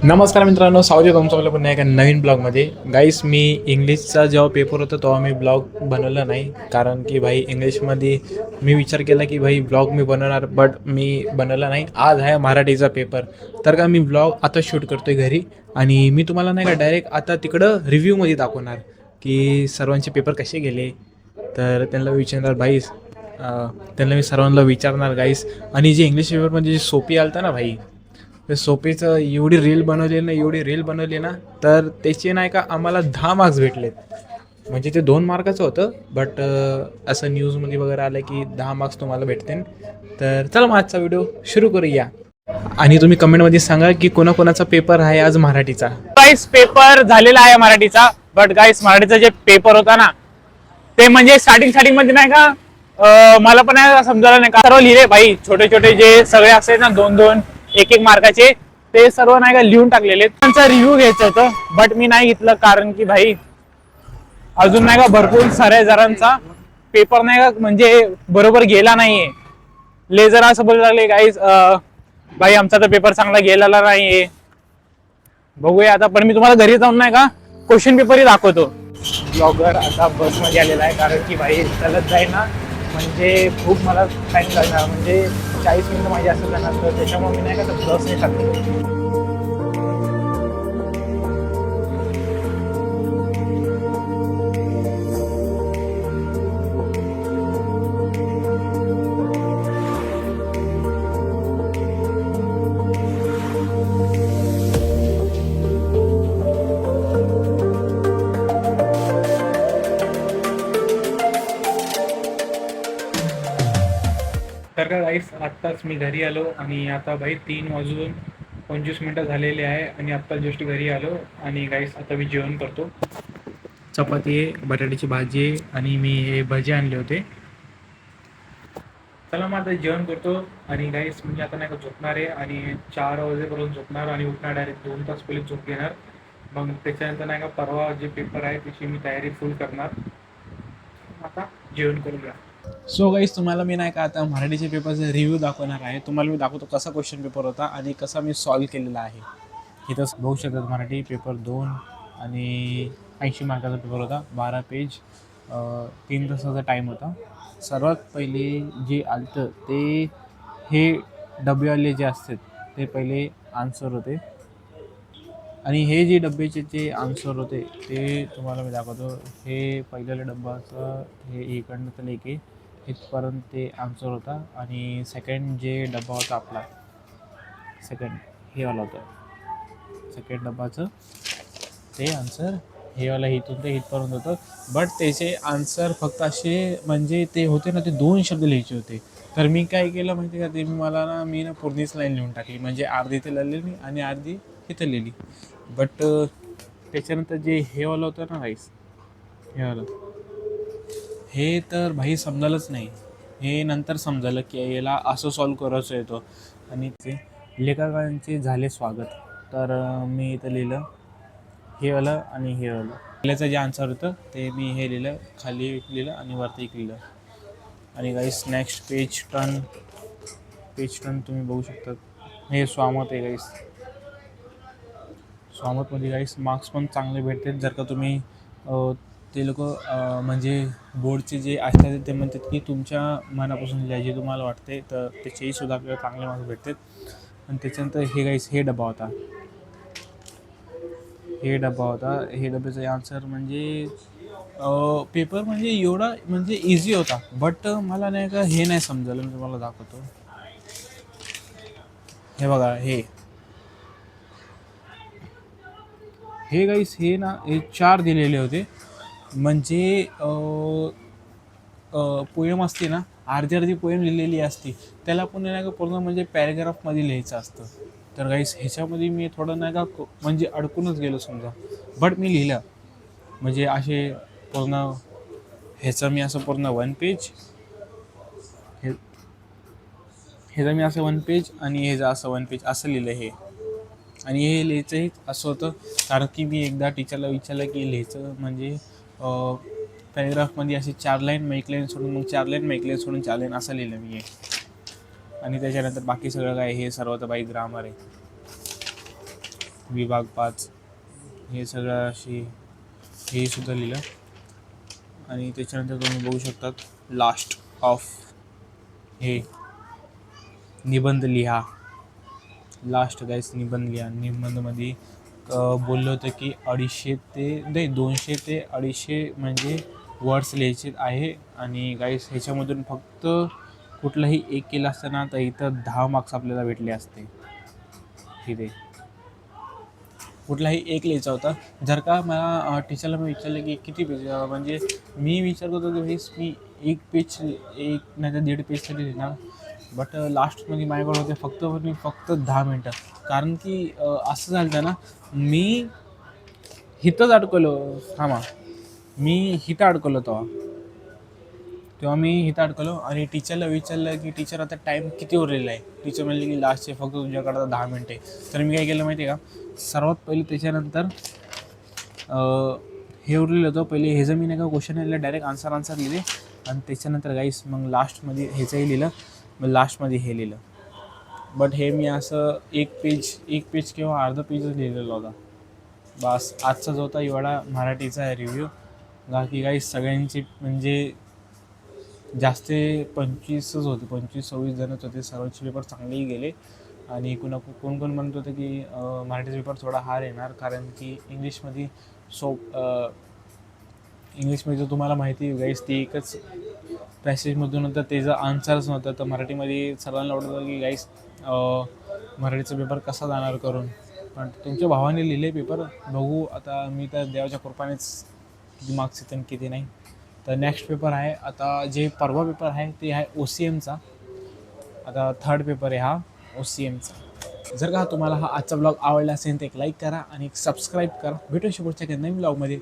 नमस्कार मित्रांनो, स्वागत आहे तुमचं आपल्या पुन्हा एका नवीन ब्लॉगमध्ये. गाईस, मी इंग्लिशचा जेव्हा पेपर होता तेव्हा मी ब्लॉग बनवला नाही, कारण की भाई इंग्लिशमध्ये मी विचार केला की भाई ब्लॉग मी बनवणार, बट मी बनवला नाही. आज आहे मराठीचा पेपर, तर का मी ब्लॉग आता शूट करतो आहे घरी. आणि मी तुम्हाला नाही का डायरेक्ट आता तिकडं रिव्ह्यूमध्ये दाखवणार की सर्वांचे पेपर कसे गेले. तर त्यांना विचारणार भाई, त्यांना मी सर्वांना विचारणार गाईस. आणि जे इंग्लिश पेपरमध्ये जे सोपी आलता ना भाई, ते सोपीचं एवढी रील बनवली ना, तर त्याचे नाही का आम्हाला 10 मार्क्स भेटलेत. म्हणजे ते 2 मार्काचं होतं, बट असं न्यूजमध्ये वगैरे आलं की 10 मार्क्स तुम्हाला भेटतील. तर चला मग आजचा व्हिडिओ सुरू करूया. आणि तुम्ही कमेंटमध्ये सांगा की कोणाकोणाचा पेपर आहे आज मराठीचा. गाईस पेपर झालेला आहे मराठीचा. बट गाईस मराठीचा जे पेपर होता ना, ते म्हणजे स्टार्टिंग मध्ये नाही का मला पण नाही समजायला नाही का. सर्व लिहिले भाई, छोटे छोटे जे सगळे असे ना 2-2 1-1 मार्काचे, ते सर्व नाही का लिहून टाकलेले. त्यांचा रिव्ह्यू घ्यायचं होतं, बट मी नाही घेतलं कारण की भाई अजून नाही का भरपूर साऱ्या जणांचा पेपर नाही का म्हणजे बरोबर गेला नाहीये. जरा असं बोलायला लागले गाईस, भाई आमचा तर पेपर चांगला गेलेला नाहीये. बघूया आता, पण मी तुम्हाला घरी जाऊन नाही का क्वेश्चन पेपरही दाखवतो. ब्लॉगर आता बसमध्ये आलेला आहे, कारण की भाई चालत जाईल ना म्हणजे खूप मला टाइम लागणार, म्हणजे 40 मिनिटं माझी असं जाणार, तर त्याच्यामुळे मी नाही का बस नाही टाकतो. तर का गाईस, आत्ताच मी घरी आलो आणि आता भाई 3 वाजून 25 मिनटं झालेले आहे आणि आत्ता जस्ट घरी आलो. आणि गाईस आता मी जेवण करतो. चपाती आहे, बटाट्याची भाजी आहे आणि मी हे भजी आणले होते. चला मग आता जेवण करतो. आणि गाईस म्हणजे आता नाही का झोपणार आहे, आणि 4 वाजेपर्यंत झोपणार आणि उठणार डायरेक्ट 2 तास पहिले झोप घेणार. मग त्याच्यानंतर नाही का परवा जे पेपर आहे त्याची मी तयारी फुल करणार. आता जेवण करूया. सो गाईस, तुम्हाला मी नाही का आता मराठीच्या पेपरचा रिव्ह्यू दाखवणार आहे. तुम्हाला मी दाखवतो कसा क्वेश्चन पेपर होता आणि कसा मी सॉल्व केलेला आहे. इथं बघू शकतात, मराठी पेपर 2 आणि 80 मार्काचा पेपर होता. 12 पेज, 3 तासाचा टाईम होता. सर्वात पहिले जे आलं ते हे डबेवाले जे असतात ते पहिले आन्सर होते. आणि हे जे डब्याचे जे आन्सर होते ते तुम्हाला मी दाखवतो. हे पहिल्याला डब्बाचं हे इकडनं तर लेके इथपर्यंत ते आन्सर होता. आणि सेकंड जे डब्बा होता आपला, सेकंड हे वाला होतं, सेकंड डब्बाचं ते आन्सर हे वाला इथून ते इथपर्यंत होतं. बट त्याचे आन्सर फक्त असे म्हणजे ते होते ना, ते 2 शब्द लिहायचे होते. तर मी काय केलं माहिती का, ते मी ना पूर्णीच लाईन लिहून टाकली. म्हणजे अर्धी ते लिहिली आणि अर्धी इथं लिहिली. बट त्याच्यानंतर जे हे वालं होतं ना राईस, हे वालं, हे तर भाई समजायलाच नाही. हे नंतर समजायलं की याला असं सॉल्व करायचं येतो. आणि ते लेखकांचे झाले स्वागत. तर मी इथं लिहिलं हे वालं आणि हे वालं. पहिल्याचं जे आन्सर होतं ते मी हे लिहिलं, खाली लिहिलं आणि वरती एक लिहिलं. आणि गाईस नेक्स्ट पेज टर्न तुम्ही बघू शकता. हे स्वामत आहे गाईस. स्वामतमध्ये गाईस मार्क्स पण चांगले भेटतात जर का तुम्ही ते लोक म्हणजे बोर्डचे जे असतात ते म्हणतात की तुमच्या मनापासून जे तुम्हाला वाटते तर त्याचेही सुद्धा आपल्याला चांगले मार्क्स भेटतात. आणि त्याच्यानंतर हे गाईस हे डबा होता. हे डब्याचा आन्सर म्हणजे पेपर म्हणजे एवढा म्हणजे इझी होता. बट मला नाही का हे नाही समजलं. मी तुम्हाला दाखवतो. हे बघा, हे गाईस हे ना, हे 4 दिलेले होते. म्हणजे पोएम असते ना, अर्धी पोएम लिहिलेली असते, त्याला पण नाही का पूर्ण म्हणजे पॅरेग्राफमध्ये लिहायचं असतं. तर गाईस ह्याच्यामध्ये मी थोडं नाही का म्हणजे अडकूनच गेलो समजा. बट मी लिहिलं म्हणजे असे पूर्ण ह्याचं मी असं पूर्ण 1 पेज, ह्याचं मी असं 1 पेज आणि ह्याचं असं 1 पेज असं लिहिलं हे. आणि हे लिहायचंही असं होतं कारण की मी एकदा टीचरला विचारलं की लिहायचं म्हणजे पॅरेग्राफमध्ये असे 4 लाईन मग 1 लाईन सोडून, मग 4 लाईन मग 1 लाईन सोडून 4 लाईन असं लिहिलं मी हे. आणि त्याच्यानंतर बाकी सगळं काय हे सर्व तर बाई ग्रामर आहे. विभाग 5 हे सगळं अशी हे सुद्धा लिहिलं. आणि त्याच्यानंतर तुम्ही बघू शकतात लास्ट ऑफ हे निबंध लिहा. लास्ट गाईस निबंध लिहा. निबंधमध्ये बोललं होतं की 200 ते 250 म्हणजे वर्ड्स लिहायचे आहे. आणि गाईस ह्याच्यामधून फक्त कुठलाही एक केलं असताना तर इथं 10 मार्क्स आपल्याला भेटले असते. तिथे कुठलाही एक लिहायचा होता. जर का मला टीचरला मी विचारलं की किती पेज, म्हणजे मी विचार करतो की वेळेस मी एक पेज, एक नाही तर 1.5 पेज तरी लिहिणार. बट लास्टमध्ये माझ्याकडे होते फक्त 10 मिनटं. कारण की असं झालं ना, मी इथंच अडकलो. मी इथं अडकलो तेव्हा मी इथं अडकलो आणि टीचरला विचारलं की टीचर आता टाईम किती उरलेला आहे. टीचर म्हणले की लास्टचे फक्त तुझ्याकडं 10 मिनटे. तर मी काय केलं माहिती आहे का, सर्वात पहिले त्याच्यानंतर हे उरलेलं होतं. पहिले ह्याचं मी नाही का क्वेश्चन लिहिलं, डायरेक्ट आन्सर लिहिले. आणि त्याच्यानंतर गाईस मग लास्टमध्ये ह्याचंही लिहिलं, मग लास्टमध्ये हे लिहिलं. बट हे मी असं एक पेज किंवा अर्धा पेजच लिहिलेला होता. बस आजचा जो होता एवढा मराठीचा रिव्ह्यू. बाकी गाईस सगळ्यांची म्हणजे जास्त 25च होते, 25-26 जणच होते. सर्वांचे पेपर चांगलेही गेले. आणि कोण म्हणत होतं की मराठीचा पेपर थोडा हार्ड येणार, कारण की इंग्लिशमध्ये तर तुम्हाला माहिती आहे गाईस, ती एकच पॅसेजमधून होतं, त्याचं आन्सरच नव्हतं. तर मराठीमध्ये सर्वांना वाटत होतं की गाईस मराठीचा पेपर कसा जाणार करून. पण तुमच्या भावाने लिहिले पेपर, बघू आता. मी तर देवाच्या कृपानेच किती मार्क्स येतात आणि किती नाही. तर नेक्स्ट पेपर आहे आता, जे परवा पेपर आहे ते आहे OCMचा. आता 3rd पेपर आहे हा OCMचा. जर का तुम्हाला हा आजचा ब्लॉग आवडला असेल तर एक लाईक करा आणि एक सबस्क्राईब करा. भेटू पुढच्या नवीन ब्लॉगमध्ये.